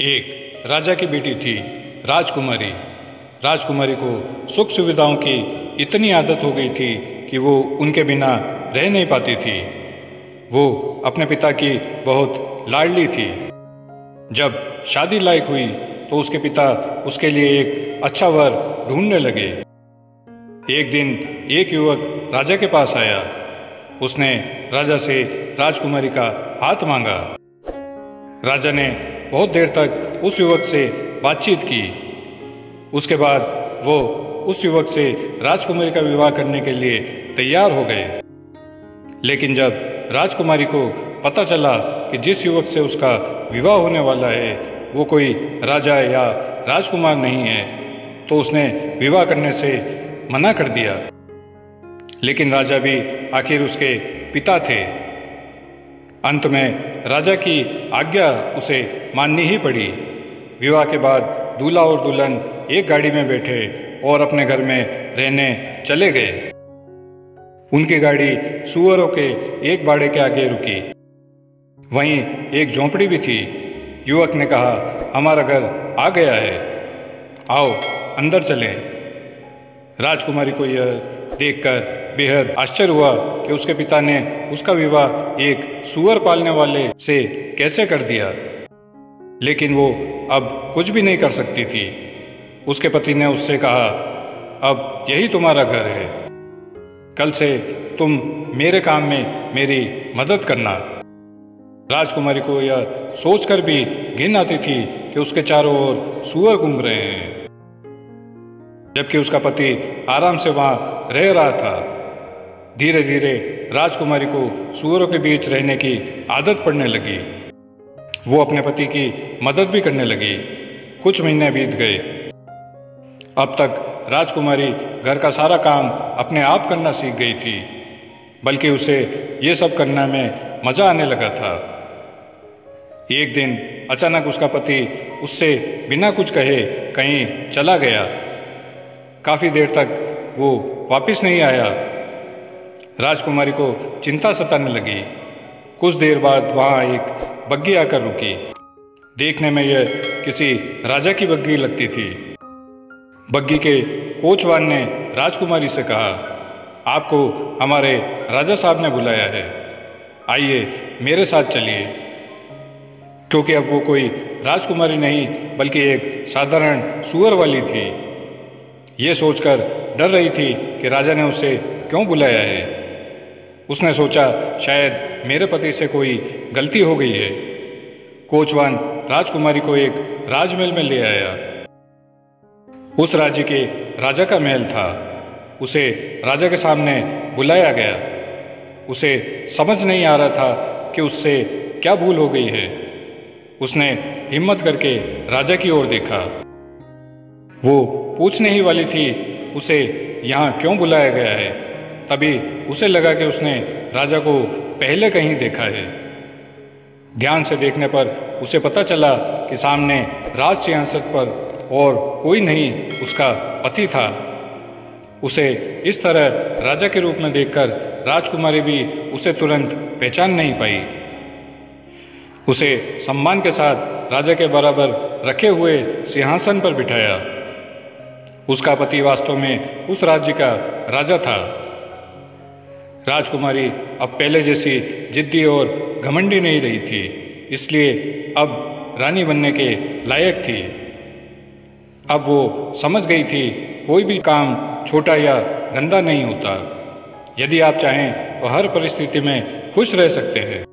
एक राजा की बेटी थी राजकुमारी। राजकुमारी को सुख सुविधाओं की इतनी आदत हो गई थी कि वो उनके बिना रह नहीं पाती थी। वो अपने पिता की बहुत लाडली थी। जब शादी लायक हुई तो उसके पिता उसके लिए एक अच्छा वर ढूंढने लगे। एक दिन एक युवक राजा के पास आया। उसने राजा से राजकुमारी का हाथ मांगा। राजा ने बहुत देर तक उस युवक से बातचीत की। उसके बाद वो उस युवक से राजकुमारी का विवाह करने के लिए तैयार हो गए। लेकिन जब राजकुमारी को पता चला कि जिस युवक से उसका विवाह होने वाला है वो कोई राजा या राजकुमार नहीं है, तो उसने विवाह करने से मना कर दिया। लेकिन राजा भी आखिर उसके पिता थे। अंत में राजा की आज्ञा उसे माननी ही पड़ी। विवाह के बाद दूल्हा और दुल्हन एक गाड़ी में बैठे और अपने घर में रहने चले गए। उनकी गाड़ी सूअरों के एक बाड़े के आगे रुकी। वहीं एक झोंपड़ी भी थी। युवक ने कहा, हमारा घर आ गया है, आओ अंदर चलें। राजकुमारी को यह देखकर बेहद आश्चर्य हुआ कि उसके पिता ने उसका विवाह एक सूअर पालने वाले से कैसे कर दिया। लेकिन वो अब कुछ भी नहीं कर सकती थी। उसके पति ने उससे कहा, अब यही तुम्हारा घर है, कल से तुम मेरे काम में मेरी मदद करना। राजकुमारी को यह सोचकर भी घिन आती थी कि उसके चारों ओर सूअर घूम रहे हैं, जबकि उसका पति आराम से वहां रह रहा था। धीरे धीरे राजकुमारी को सूअरों के बीच रहने की आदत पड़ने लगी। वो अपने पति की मदद भी करने लगी। कुछ महीने बीत गए। अब तक राजकुमारी घर का सारा काम अपने आप करना सीख गई थी, बल्कि उसे ये सब करने में मजा आने लगा था। एक दिन अचानक उसका पति उससे बिना कुछ कहे कहीं चला गया। काफी देर तक वो वापस नहीं आया। राजकुमारी को चिंता सताने लगी। कुछ देर बाद वहां एक बग्घी आकर रुकी। देखने में यह किसी राजा की बग्घी लगती थी। बग्घी के कोचवान ने राजकुमारी से कहा, आपको हमारे राजा साहब ने बुलाया है, आइए मेरे साथ चलिए। क्योंकि अब वो कोई राजकुमारी नहीं बल्कि एक साधारण सूअर वाली थी। ये सोचकर डर रही थी कि राजा ने उसे क्यों बुलाया है। उसने सोचा, शायद मेरे पति से कोई गलती हो गई है। कोचवान राजकुमारी को एक राजमहल में ले आया। उस राज्य के राजा का महल था। उसे राजा के सामने बुलाया गया। उसे समझ नहीं आ रहा था कि उससे क्या भूल हो गई है। उसने हिम्मत करके राजा की ओर देखा। वो पूछने ही वाली थी उसे यहाँ क्यों बुलाया गया है। तभी उसे लगा कि उसने राजा को पहले कहीं देखा है। ध्यान से देखने पर उसे पता चला कि सामने राज सिंहासन पर और कोई नहीं उसका पति था। उसे इस तरह राजा के रूप में देखकर राजकुमारी भी उसे तुरंत पहचान नहीं पाई। उसे सम्मान के साथ राजा के बराबर रखे हुए सिंहासन पर बिठाया। उसका पति वास्तव में उस राज्य का राजा था। राजकुमारी अब पहले जैसी जिद्दी और घमंडी नहीं रही थी, इसलिए अब रानी बनने के लायक थी। अब वो समझ गई थी, कोई भी काम छोटा या गंदा नहीं होता। यदि आप चाहें तो हर परिस्थिति में खुश रह सकते हैं।